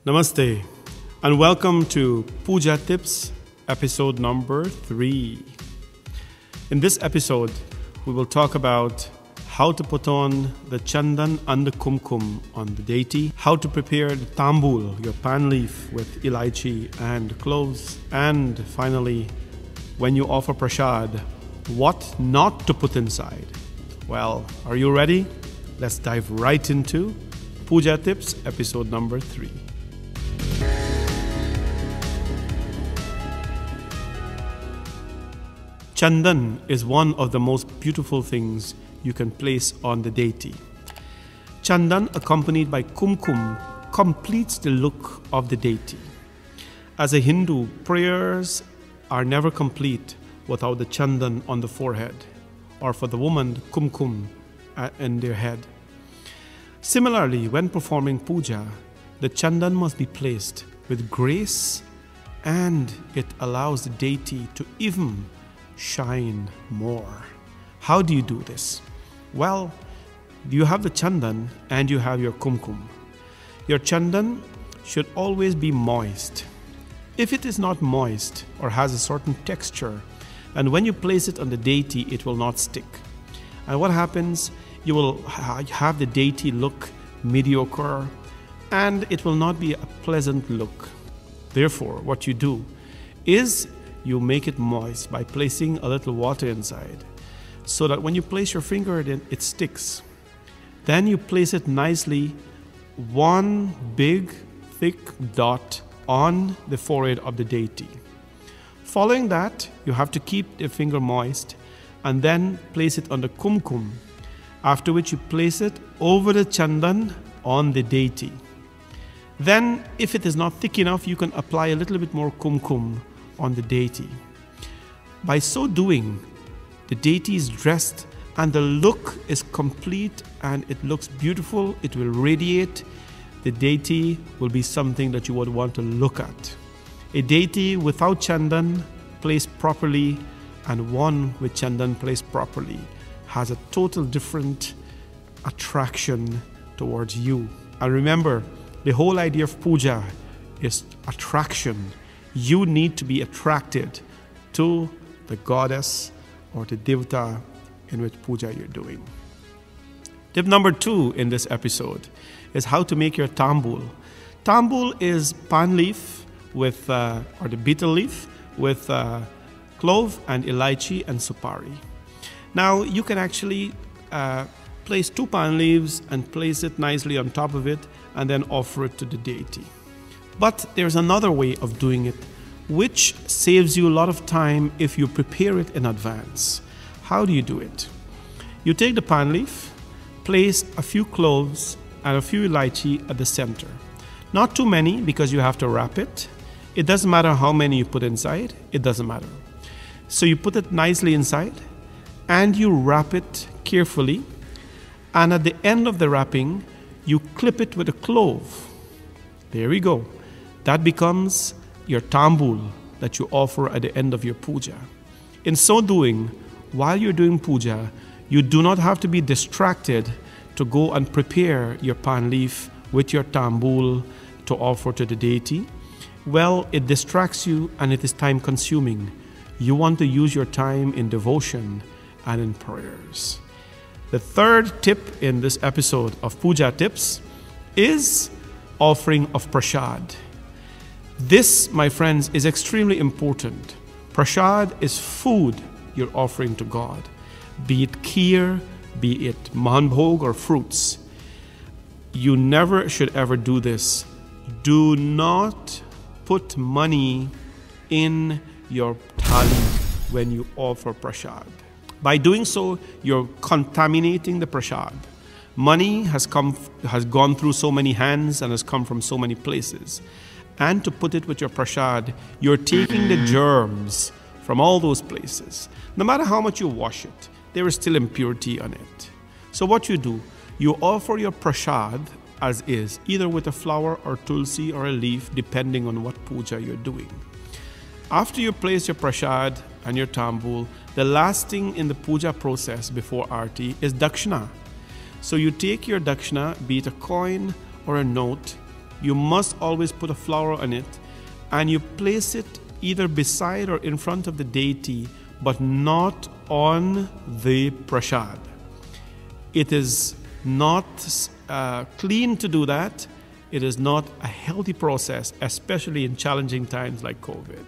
Namaste and welcome to Puja Tips episode number 3. In this episode, we will talk about how to put on the Chandan and the Kumkum on the deity, how to prepare the Tambul, your pan leaf with elaichi and cloves, and finally, when you offer Prasad, what not to put inside. Well, are you ready? Let's dive right into Puja Tips episode number 3. Chandan is one of the most beautiful things you can place on the deity. Chandan accompanied by Kumkum completes the look of the deity. As a Hindu, prayers are never complete without the Chandan on the forehead, or for the woman, Kumkum in their head. Similarly, when performing puja, the Chandan must be placed with grace, and it allows the deity to even shine more. How do you do this? Well, you have the Chandan and you have your Kumkum. Your Chandan should always be moist. If it is not moist or has a certain texture, and when you place it on the deity, it will not stick. And what happens? You will have the deity look mediocre, and it will not be a pleasant look. Therefore, what you do is you make it moist by placing a little water inside, so that when you place your finger in it sticks. Then you place it nicely, one big thick dot on the forehead of the deity. Following that, you have to keep the finger moist and then place it on the Kumkum, after which you place it over the Chandan on the deity. Then, if it is not thick enough, you can apply a little bit more Kumkum on the deity. By so doing, the deity is dressed and the look is complete and it looks beautiful. It will radiate. The deity will be something that you would want to look at. A deity without Chandan placed properly and one with Chandan placed properly has a total different attraction towards you. And remember, the whole idea of puja is attraction. You need to be attracted to the goddess or the devata in which puja you're doing. Tip number 2 in this episode is how to make your tambul. Tambul is pan leaf with, or the betel leaf with clove and elaichi and supari. Now you can actually place 2 pan leaves and place it nicely on top of it and then offer it to the deity. But there's another way of doing it, which saves you a lot of time if you prepare it in advance. How do you do it? You take the pan leaf, place a few cloves and a few elaichi at the center. Not too many, because you have to wrap it. It doesn't matter how many you put inside, it doesn't matter. So you put it nicely inside and you wrap it carefully, and at the end of the wrapping, you clip it with a clove. There we go. That becomes your tambul that you offer at the end of your puja. In so doing, while you're doing puja, you do not have to be distracted to go and prepare your pan leaf with your tambul to offer to the deity. Well, it distracts you and it is time consuming. You want to use your time in devotion and in prayers. The third tip in this episode of Puja Tips is offering of Prasad. This, my friends, is extremely important. Prasad is food you're offering to God, be it kheer, be it manbhog or fruits. You never should ever do this. Do not put money in your thali when you offer Prasad. By doing so, you're contaminating the Prasad. Money has gone through so many hands and has come from so many places. And to put it with your Prasad, you're taking the germs from all those places. No matter how much you wash it, there is still impurity on it. So what you do, you offer your Prasad as is, either with a flower or tulsi or a leaf, depending on what puja you're doing. After you place your Prasad and your tambul, the last thing in the puja process before Aarti is Dakshana. So you take your Dakshana, be it a coin or a note, you must always put a flower on it, and you place it either beside or in front of the deity, but not on the Prasad. It is not clean to do that. It is not a healthy process, especially in challenging times like COVID.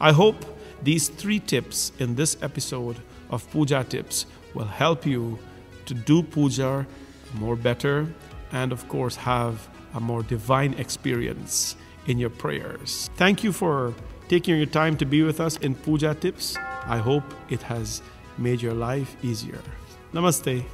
I hope these 3 tips in this episode of Puja Tips will help you to do puja more better and, of course, have a more divine experience in your prayers. Thank you for taking your time to be with us in Puja Tips. I hope it has made your life easier. Namaste.